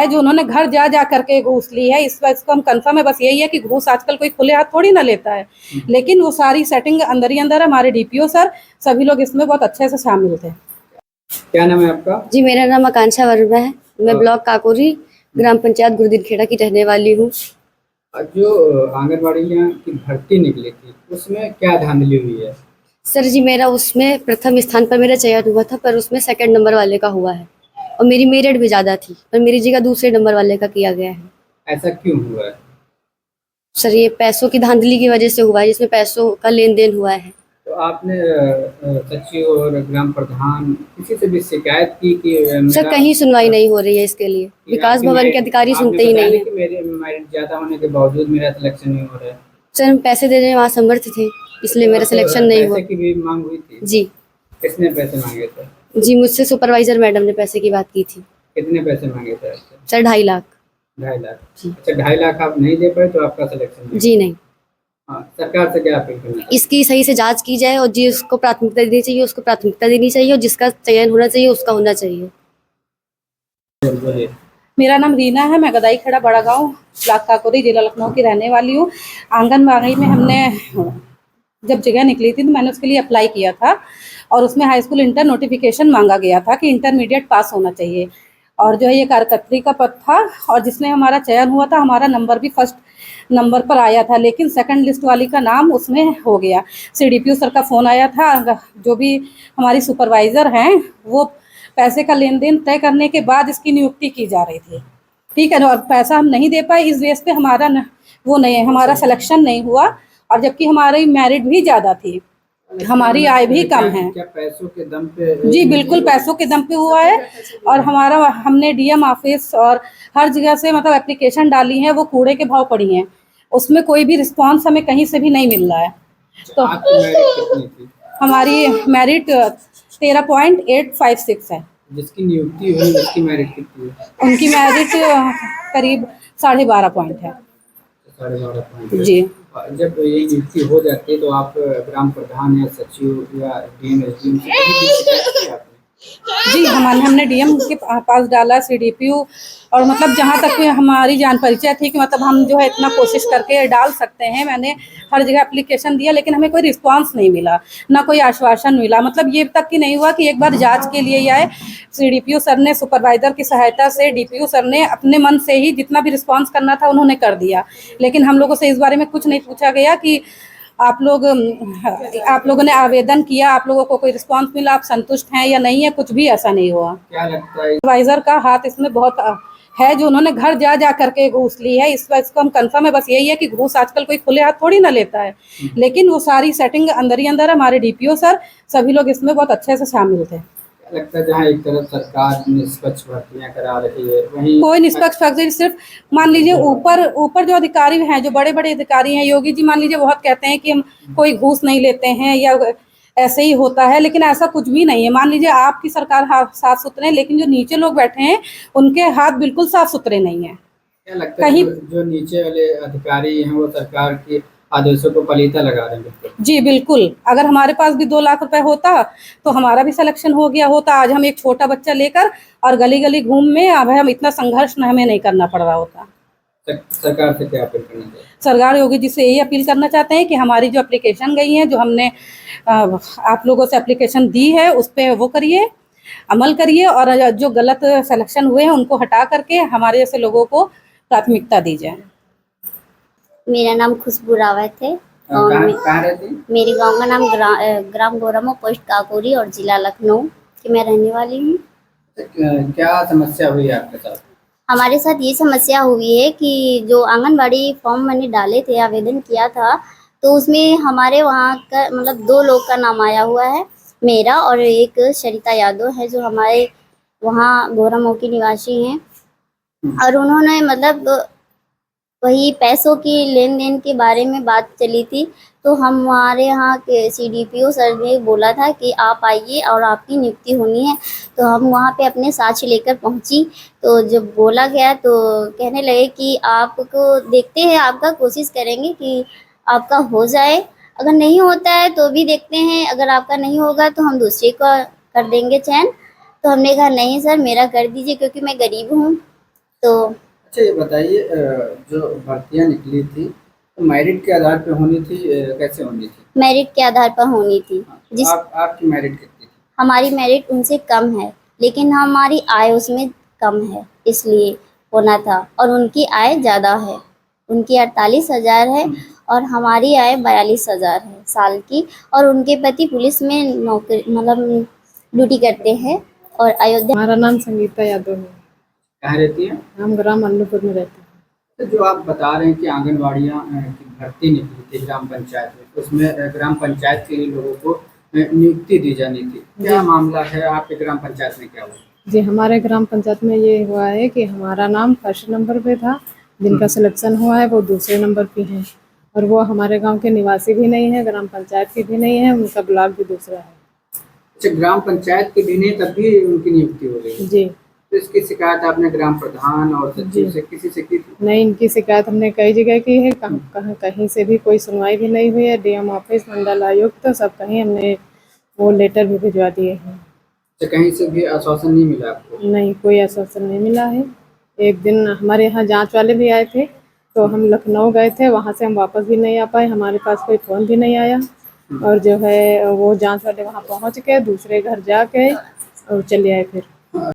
है जो उन्होंने घर जा जा करके घूस ली है। इस बात को हम कंफर्म है, बस यही है कि घूस आजकल कोई खुले हाथ थोड़ी ना लेता है, लेकिन वो सारी सेटिंग अंदर ही अंदर हमारे डीपीओ सर सभी लोग इसमें बहुत अच्छे से शामिल थे। क्या नाम है आपका? जी, मेरा नाम आकांक्षा वर्मा है। मैं ब्लॉक काकोरी ग्राम पंचायत गुरुदीनखेड़ा की रहने वाली हूँ। जो आंगनबाड़ी की भर्ती निकली थी उसमें क्या धांधली हुई है? सर जी, मेरा उसमें प्रथम स्थान पर मेरा चयन हुआ था, पर उसमें सेकंड नंबर वाले का हुआ है और मेरी मेरिट भी ज़्यादा थी, पर मेरी जगह दूसरे नंबर वाले का किया गया है। ऐसा क्यों हुआ है? सर, ये पैसों की धांधली की वजह से हुआ है, जिसमें पैसों का लेन देन हुआ है। तो आपने सचिव और ग्राम प्रधान किसी से भी शिकायत की कि सर, कहीं सुनवाई नहीं हो रही है इसके लिए। विकास भवन के अधिकारी सुनते ही नहीं है। मेरे मेरिट ज्यादा होने के बावजूद मेरा सिलेक्शन नहीं हो रहा है। सर, हम पैसे देने में असमर्थ थे, इसलिए मेरा सिलेक्शन नहीं हुआ। पैसे की भी मांग हुई थी? जी। किसने पैसे मांगे थे? जी, मुझसे सुपरवाइजर मैडम ने पैसे की बात की थी। कितने पैसे मांगे थे आपसे? सर, 2.5 लाख। 2.5 लाख? जी। अच्छा, 2.5 लाख आप नहीं दे पाए तो आपका सिलेक्शन नहीं? जी नहीं। हाँ, सरकार से क्या अपील करना? इसकी सही से जांच की जाए और जिसको प्राथमिकता देनी चाहिए उसको प्राथमिकता देनी चाहिए और जिसका चयन होना चाहिए उसका होना चाहिए। मेरा नाम रीना है, मैं गदाई खेड़ा बड़ा गांव ब्लॉक काकोरी जिला लखनऊ की रहने वाली हूँ। आंगनबाड़ी में हमने जब जगह निकली थी तो मैंने उसके लिए अप्लाई किया था और उसमें हाई स्कूल इंटर नोटिफिकेशन मांगा गया था कि इंटरमीडिएट पास होना चाहिए और जो है ये कार्यकर्त्री का पद था और जिसमें हमारा चयन हुआ था, हमारा नंबर भी फर्स्ट नंबर पर आया था, लेकिन सेकंड लिस्ट वाली का नाम उसमें हो गया। सीडीपीओ सर का फ़ोन आया था, जो भी हमारी सुपरवाइज़र हैं वो पैसे का लेन देन तय करने के बाद इसकी नियुक्ति की जा रही थी, ठीक है, और पैसा हम नहीं दे पाए, इस बेस पे हमारा सिलेक्शन नहीं हुआ और जबकि हमारी मेरिट भी ज़्यादा थी, हमारी आय भी कम है। क्या पैसों के दम पे? जी बिल्कुल, पैसों के दम पे हुआ है और हमने डीएम ऑफिस और हर जगह से मतलब एप्लीकेशन डाली है, वो कूड़े के भाव पड़ी हैं, उसमें कोई भी रिस्पांस हमें कहीं से भी नहीं मिल रहा है। तो हमारी मेरिट 13.856 है। जिसकी नियुक्ति हुई उसकी मेरिट कितनी है? उनकी मेरिट करीब 12.5 पॉइंट है। 12.5 पॉइंट जी। जब ये नियुक्ति हो जाती है तो आप ग्राम प्रधान या सचिव या डीएम एसडीएम से कभी भी शिकायत की आपने? जी, हमने डीएम के पास डाला, सीडीपीओ और मतलब जहाँ तक हमारी जान परिचय थी कि मतलब हम जो है इतना कोशिश करके डाल सकते हैं, मैंने हर जगह एप्लीकेशन दिया लेकिन हमें कोई रिस्पांस नहीं मिला, ना कोई आश्वासन मिला। मतलब ये तक कि नहीं हुआ कि एक बार जांच के लिए आए, सीडीपीओ सर ने सुपरवाइजर की सहायता से डीपीओ सर ने अपने मन से ही जितना भी रिस्पॉन्स करना था उन्होंने कर दिया, लेकिन हम लोगों से इस बारे में कुछ नहीं पूछा गया कि आप लोगों ने आवेदन किया, आप लोगों को कोई रिस्पांस मिला, आप संतुष्ट हैं या नहीं है, कुछ भी ऐसा नहीं हुआ। क्या लगता है सुपरवाइजर का हाथ इसमें बहुत है जो उन्होंने घर जा जा करके घूस ली है। इस बात को हम कंफर्म है, बस यही है कि घूस आजकल कोई खुले हाथ थोड़ी ना लेता है, लेकिन वो सारी सेटिंग अंदर ही अंदर हमारे डीपीओ सर सभी लोग इसमें बहुत अच्छे से शामिल थे। लगता है जहाँ एक तरफ सरकार निष्पक्ष भर्तियां करा रही है वहीं कोई निष्पक्ष भर्ती, सिर्फ मान लीजिए ऊपर जो अधिकारी हैं, जो बड़े बड़े अधिकारी हैं, योगी जी मान लीजिए बहुत कहते हैं कि हम कोई घूस नहीं लेते हैं या ऐसे ही होता है, लेकिन ऐसा कुछ भी नहीं है। मान लीजिए आपकी सरकार साफ सुथरे हैं, लेकिन जो नीचे लोग बैठे हैं उनके हाथ बिल्कुल साफ सुथरे नहीं है। क्या लगता है जो नीचे वाले अधिकारी हैं वो सरकार के आदेशों को पलीता लगा रहे हैं? जी बिल्कुल, अगर हमारे पास भी 2 लाख रुपए होता तो हमारा भी सिलेक्शन हो गया होता। आज हम एक छोटा बच्चा लेकर और गली गली घूम में अब हम इतना संघर्ष हमें नहीं करना पड़ रहा होता। सरकार से क्या अपील करना चाहिए? सरकार योगी जी से यही अपील करना चाहते हैं कि हमारी जो एप्लीकेशन गई है, जो हमने आप लोगों से एप्लीकेशन दी है, उस पर वो करिए, अमल करिए और जो गलत सिलेक्शन हुए हैं उनको हटा करके हमारे जैसे लोगों को प्राथमिकता दी जाए। मेरा नाम खुशबू रावत है और मेरे गांव का नाम ग्राम गोरमो पोस्ट काकोरी और जिला लखनऊ की मैं रहने वाली हूँ। क्या समस्या हुई आपके साथ? हमारे साथ ये समस्या हुई है कि जो आंगनबाड़ी फॉर्म मैंने डाले थे, आवेदन किया था, तो उसमें हमारे वहाँ का मतलब 2 लोग का नाम आया हुआ है, मेरा और एक सरिता यादव है जो हमारे वहाँ गोरमो की निवासी हैं, और उन्होंने मतलब वही पैसों की लेन देन के बारे में बात चली थी, तो हमारे यहाँ के सीडीपीओ सर ने बोला था कि आप आइए और आपकी नियुक्ति होनी है, तो हम वहाँ पे अपने साक्ष्य लेकर पहुँची। तो जब बोला गया तो कहने लगे कि आपको देखते हैं, आपका कोशिश करेंगे कि आपका हो जाए, अगर नहीं होता है तो भी देखते हैं, अगर आपका नहीं होगा तो हम दूसरे को कर देंगे चयन। तो हमने कहा नहीं सर, मेरा कर दीजिए क्योंकि मैं गरीब हूँ। तो अच्छा ये बताइए जो भर्तियां निकली थी तो मेरिट के आधार पे होनी थी, कैसे होनी थी? मेरिट के आधार पर होनी थी। जिस आपकी मेरिट कितनी थी? हमारी मेरिट उनसे कम है, लेकिन हमारी आय उसमें कम है, इसलिए होना था। और उनकी आय ज़्यादा है, उनकी 48,000 है और हमारी आय 42,000 है साल की। और उनके पति पुलिस में नौकरी मतलब ड्यूटी करते हैं। और अयोध्या हमारा नाम संगीता यादव है। कहाँ रहती हैं? हम ग्राम अन्नूपुर में रहते हैं। तो जो आप बता रहे हैं कि आंगनबाड़ियाँ की भर्ती निकली थी ग्राम पंचायत में, उसमें ग्राम पंचायत के लिए लोगों को नियुक्ति दी जानी थी, क्या मामला है? आपके ग्राम पंचायत में क्या हुआ? जी, हमारे ग्राम पंचायत में ये हुआ है कि हमारा नाम फर्स्ट नंबर पे था, जिनका सिलेक्शन हुआ है वो दूसरे नंबर पे हैं और वो हमारे गांव के निवासी भी नहीं है, ग्राम पंचायत के भी नहीं है, उनका ब्लॉक भी दूसरा है। अच्छा, ग्राम पंचायत के भी नहीं तब भी उनकी नियुक्ति हो गई? जी तो इसकी शिकायत आपने ग्राम प्रधान और सचिव से किसी से की थी? नहीं, इनकी शिकायत हमने कई जगह की है, कहीं से भी कोई सुनवाई भी नहीं हुई है। डीएम ऑफिस, मंडल आयुक्त, तो सब कहीं हमने वो लेटर भी भिजवा दिए हैं। अच्छा, कहीं से भी आश्वासन नहीं मिला आपको? नहीं, कोई आश्वासन नहीं मिला है। एक दिन हमारे यहाँ जांच वाले भी आए थे, तो हम लखनऊ गए थे, वहाँ से हम वापस भी नहीं आ पाए, हमारे पास कोई फ़ोन भी नहीं आया। और जो है वो जांच वाले वहाँ पहुँच के दूसरे घर जाके और चले आए फिर।